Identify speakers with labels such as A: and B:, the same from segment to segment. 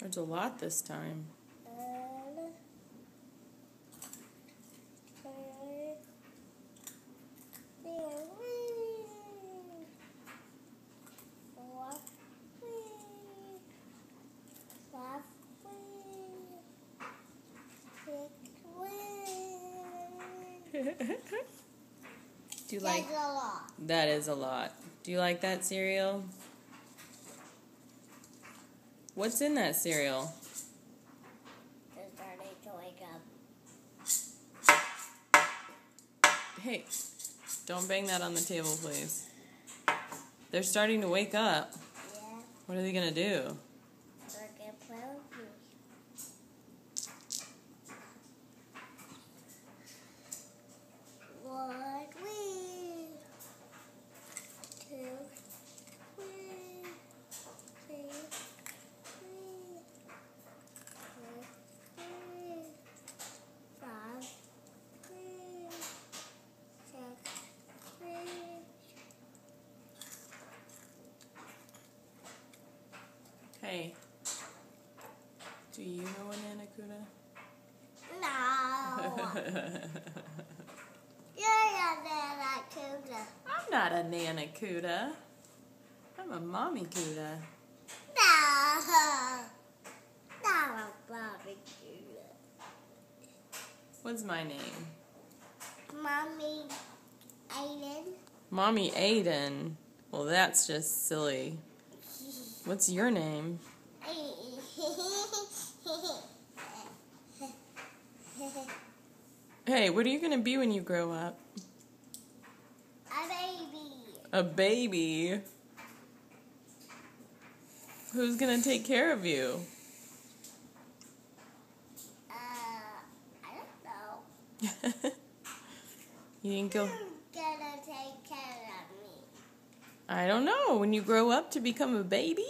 A: There's a lot this time. Do you like?
B: That's a lot.
A: That is a lot. Do you like that cereal? What's in that cereal?
B: They're starting to wake up.
A: Hey, don't bang that on the table, please. They're starting to wake up.
B: Yeah.
A: What are they going to do?
B: They're going to play with me. One, three, two, three, three, three, three, five, three, six, three.
A: Hey, do you know an Anacuda?
B: No. You're a Anacuda.
A: I'm not a Nanacuda. I'm a Mommy Cuda.
B: No. Not a Bobby-Cuda.
A: What's my name?
B: Mommy Aiden.
A: Mommy Aiden. Well, that's just silly. What's your name? Hey, what are you going to be when you grow up?
B: A baby.
A: A baby? Who's going to take care of you?
B: I don't know.
A: You didn't go...
B: Who's gonna take care of me?
A: I don't know. When you grow up to become a baby?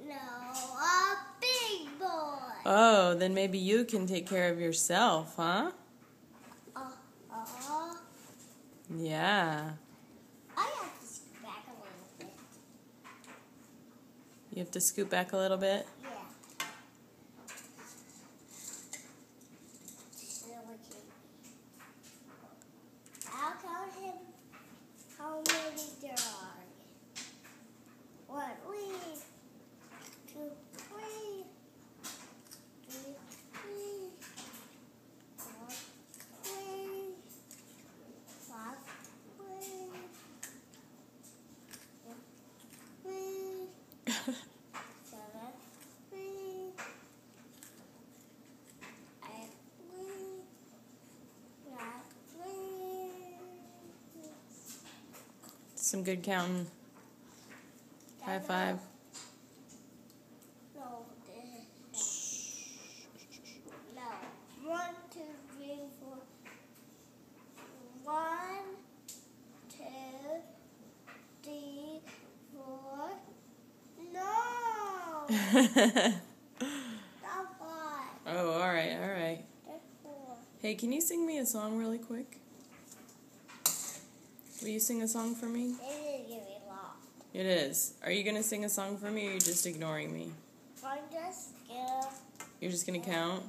B: No, a big boy.
A: Oh, then maybe you can take care of yourself, huh? Yeah.
B: I have to scoot back a little bit.
A: You have to scoot back a little bit?
B: Yeah. So I'll count him how many there are. 1, 2, 3, 4, 3, 5, 7, 3, 8, 9, 3.
A: Some good counting. High five.
B: No, this. No. 1, 2, 3, 4. 1, 2, 3, 4. No. Not 5.
A: Oh, all right, all right.
B: That's 4.
A: Hey, can you sing me a song really quick? Will you sing a song for me?
B: It is really long.
A: It is. Are you going to sing a song for me, or are you just ignoring me?
B: I'm just gonna.
A: You're just going to count?